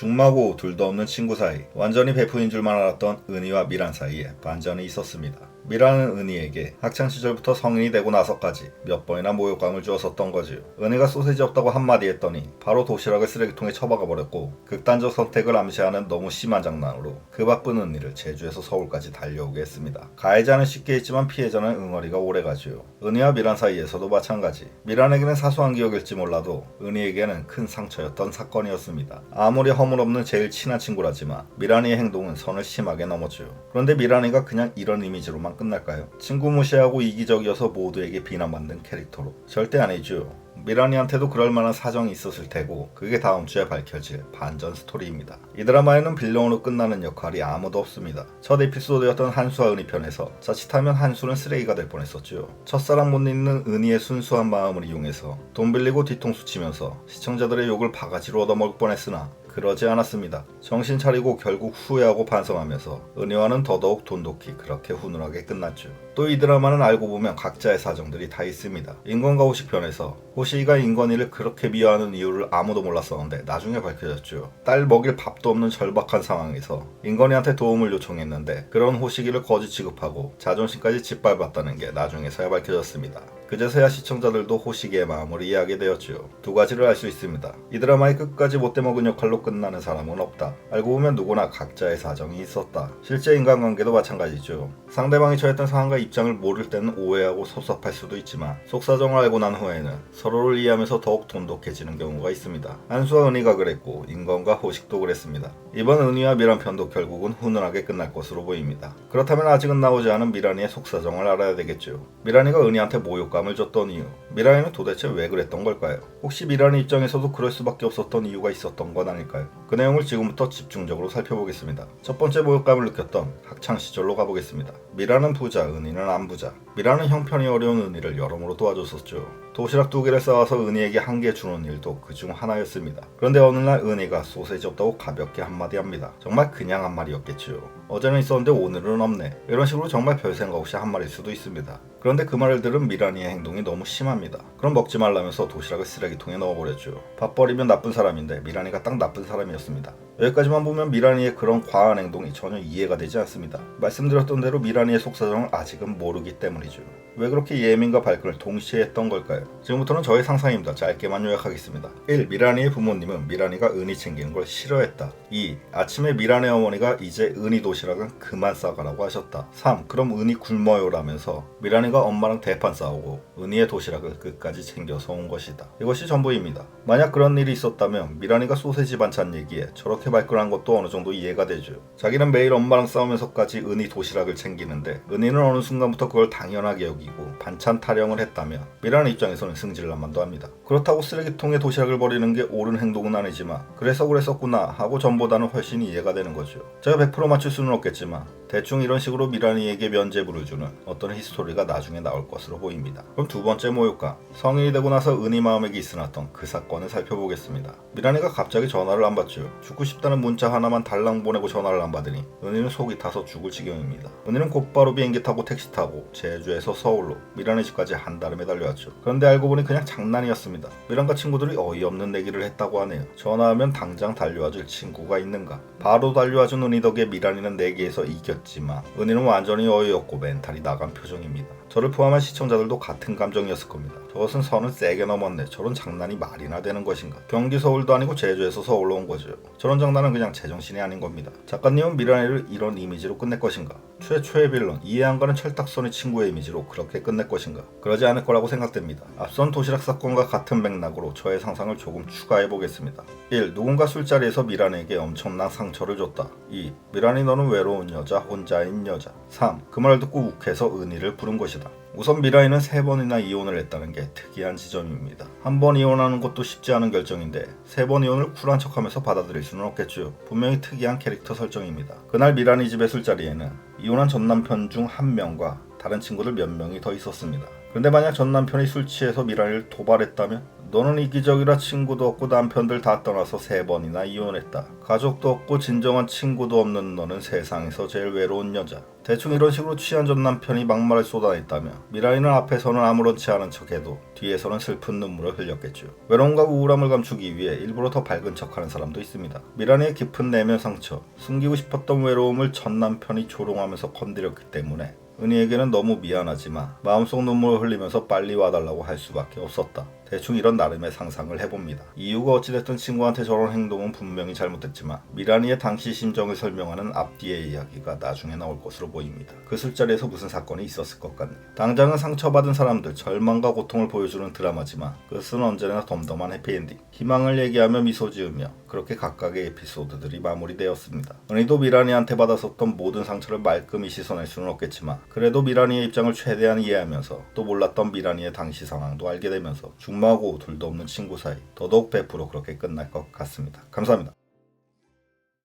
중마고 둘도 없는 친구 사이, 완전히 베프인 줄만 알았던 은희와 미란 사이에 반전이 있었습니다. 미란은 은희에게 학창시절부터 성인이 되고 나서까지 몇 번이나 모욕감을 주었었던 거지요. 은희가 소세지 없다고 한마디 했더니 바로 도시락을 쓰레기통에 처박아 버렸고, 극단적 선택을 암시하는 너무 심한 장난으로 그 바쁜 은희를 제주에서 서울까지 달려오게 했습니다. 가해자는 쉽게 했지만 피해자는 응어리가 오래가지요. 은희와 미란 사이에서도 마찬가지. 미란에게는 사소한 기억일지 몰라도 은희에게는 큰 상처였던 사건이었습니다. 아무리 허물없는 제일 친한 친구라지만 미란이의 행동은 선을 심하게 넘었죠. 그런데 미란이가 그냥 이런 이미지로만 끝날까요? 친구 무시하고 이기적이어서 모두에게 비난받는 캐릭터로? 절대 아니죠. 미란이한테도 그럴 만한 사정이 있었을 테고, 그게 다음 주에 밝혀질 반전 스토리입니다. 이 드라마에는 빌런으로 끝나는 역할이 아무도 없습니다. 첫 에피소드였던 한수와 은희 편에서 자칫하면 한수는 쓰레기가 될 뻔했었죠. 첫사랑 못 잊는 은희의 순수한 마음을 이용해서 돈 빌리고 뒤통수 치면서 시청자들의 욕을 바가지로 얻어먹을 뻔했으나 그러지 않았습니다. 정신 차리고 결국 후회하고 반성하면서 은희와는 더더욱 돈독히 그렇게 훈훈하게 끝났죠. 또 이 드라마는 알고 보면 각자의 사정들이 다 있습니다. 인권과 호식 편에서 호식이가 인권이를 그렇게 미워하는 이유를 아무도 몰랐었는데 나중에 밝혀졌죠. 딸 먹일 밥도 없는 절박한 상황에서 인권이한테 도움을 요청했는데 그런 호식이를 거지 취급하고 자존심까지 짓밟았다는 게 나중에서야 밝혀졌습니다. 그제서야 시청자들도 호식이의 마음을 이해하게 되었죠. 두 가지를 알 수 있습니다. 이 드라마의 끝까지 못돼 먹은 역할로 끝나는 사람은 없다. 알고 보면 누구나 각자의 사정이 있었다. 실제 인간관계도 마찬가지죠. 상대방이 처했던 상황과 입장을 모를 때는 오해하고 섭섭할 수도 있지만 속사정을 알고 난 후에는 서로를 이해하면서 더욱 돈독해지는 경우가 있습니다. 한수와 은희가 그랬고 인건과 호식도 그랬습니다. 이번 은희와 미란 편도 결국은 훈훈하게 끝날 것으로 보입니다. 그렇다면 아직은 나오지 않은 미란이의 속사정을 알아야 되겠죠. 미란이가 은희한테 모욕감을 줬던 이유, 미란이는 도대체 왜 그랬던 걸까요? 혹시 미란이 입장에서도 그럴 수밖에 없었던 이유가 있었던 건 아닐까요? 그 내용을 지금부터 집중적으로 살펴보겠습니다. 첫 번째 모욕감을 느꼈던 학창시절로 가보겠습니다. 미란은 부자, 은희는 안 부자. 미란은 형편이 어려운 은희를 여러모로 도와줬었죠. 도시락 2개를 쌓아서 은희에게 1개 주는 일도 그중 하나였습니다. 그런데 어느 날 은희가 소세지 없다고 가볍게 한마디 합니다. 정말 그냥 한 말이었겠지요. 어제는 있었는데 오늘은 없네. 이런 식으로 정말 별 생각 없이 한 말일 수도 있습니다. 그런데 그 말을 들은 미란이의 행동이 너무 심합니다. 그럼 먹지 말라면서 도시락을 쓰레기통에 넣어버렸죠. 밥 버리면 나쁜 사람인데 미란이가 딱 나쁜 사람이었습니다. 여기까지만 보면 미란이의 그런 과한 행동이 전혀 이해가 되지 않습니다. 말씀드렸던 대로 미란이의 속사정을 아직은 모르기 때문이죠. 왜 그렇게 예민과 발끈을 동시에 했던 걸까요? 지금부터는 저의 상상입니다. 짧게만 요약하겠습니다. 1. 미란이의 부모님은 미란이가 은희 챙기는 걸 싫어했다. 2. 아침에 미란의 어머니가 이제 은희 도시락은 그만 싸가라고 하셨다. 3. 그럼 은희 굶어요 라면서 미란이가 엄마랑 대판 싸우고 은희의 도시락을 끝까지 챙겨서 온 것이다. 이것이 전부입니다. 만약 그런 일이 있었다면 미란이가 소세지 반찬 얘기에 저렇게 발끈한 것도 어느 정도 이해가 되죠. 자기는 매일 엄마랑 싸우면서까지 은희 도시락을 챙기는데 은희는 어느 순간부터 그걸 당연하게 여기고 반찬 타령을 했다면 미란이 입장에서는 승질난만도 합니다. 그렇다고 쓰레기통에 도시락을 버리는 게 옳은 행동은 아니지만 그래서 그랬었구나 하고 전보다는 훨씬 이해가 되는 거죠. 제가 100% 맞출 수는 없겠지만 대충 이런 식으로 미란이에게 면죄부를 주는 어떤 히스토리가 나중에 나올 것으로 보입니다. 그럼 두 번째 모욕감, 성인이 되고 나서 은희 마음에게 있어났던 그 사건을 살펴보겠습니다. 미란이가 갑자기 전화를 안 받죠. 죽고 싶다는 문자 하나만 달랑 보내고 전화를 안 받으니 은희는 속이 타서 죽을 지경입니다. 은희는 곧바로 비행기 타고 택시 타고 제주에서 서울로 미란이 집까지 한 달음에 달려왔죠. 그런데 알고 보니 그냥 장난이었습니다. 미란과 친구들이 어이없는 내기를 했다고 하네요. 전화하면 당장 달려와줄 친구가 있는가. 바로 달려와준 은희 덕에 미란이는 내기에서 이겼지만 은희는 완전히 어이없고 멘탈이 나간 표정입니다. 저를 포함한 시청자들도 같은 감정이었을 겁니다. 저것은 선을 세게 넘었네. 저런 장난이 말이나 되는 것인가. 경기 서울도 아니고 제주에서 서울로 온 거죠. 저런 장난은 그냥 제정신이 아닌 겁니다. 작가님은 미란이를 이런 이미지로 끝낼 것인가. 최초의 빌런, 이해 안 가는 철딱선의 친구의 이미지로 그렇게 끝낼 것인가. 그러지 않을 거라고 생각됩니다. 앞선 도시락 사건과 같은 맥락으로 저의 상상을 조금 추가해 보겠습니다. 1. 누군가 술자리에서 미란에게 엄청난 상처를 줬다. 2. 미란이 너는 외로운 여자, 혼자인 여자. 3. 그 말을 듣고 욱해서 은희를 부른 것이다. 우선 미란이는 3번이나 이혼을 했다는 게 특이한 지점입니다. 한 번 이혼하는 것도 쉽지 않은 결정인데 3번 이혼을 쿨한 척하면서 받아들일 수는 없겠죠. 분명히 특이한 캐릭터 설정입니다. 그날 미란이 집의 술자리에는 이혼한 전남편 중 1명과 다른 친구들 몇 명이 더 있었습니다. 그런데 만약 전남편이 술 취해서 미란이를 도발했다면 너는 이기적이라 친구도 없고 남편들 다 떠나서 3번이나 이혼했다. 가족도 없고 진정한 친구도 없는 너는 세상에서 제일 외로운 여자. 대충 이런 식으로 취한 전 남편이 막말을 쏟아냈다며 미란이는 앞에서는 아무렇지 않은 척해도 뒤에서는 슬픈 눈물을 흘렸겠죠. 외로움과 우울함을 감추기 위해 일부러 더 밝은 척하는 사람도 있습니다. 미란이의 깊은 내면 상처, 숨기고 싶었던 외로움을 전 남편이 조롱하면서 건드렸기 때문에 은희에게는 너무 미안하지만 마음속 눈물을 흘리면서 빨리 와달라고 할 수밖에 없었다. 대충 이런 나름의 상상을 해봅니다. 이유가 어찌됐든 친구한테 저런 행동은 분명히 잘못됐지만 미란이의 당시 심정을 설명하는 앞뒤의 이야기가 나중에 나올 것으로 보입니다. 그 술자리에서 무슨 사건이 있었을 것 같네요. 당장은 상처받은 사람들 절망과 고통을 보여주는 드라마지만 끝은 언제나 덤덤한 해피엔딩. 희망을 얘기하며 미소 지으며 그렇게 각각의 에피소드들이 마무리되었습니다. 은희도 미란이한테 받았었던 모든 상처를 말끔히 씻어낼 수는 없겠지만 그래도 미란이의 입장을 최대한 이해하면서 또 몰랐던 미란이의 당시 상황도 알게 되면서 중마고 둘도 없는 친구 사이 더더욱 100% 그렇게 끝날 것 같습니다. 감사합니다.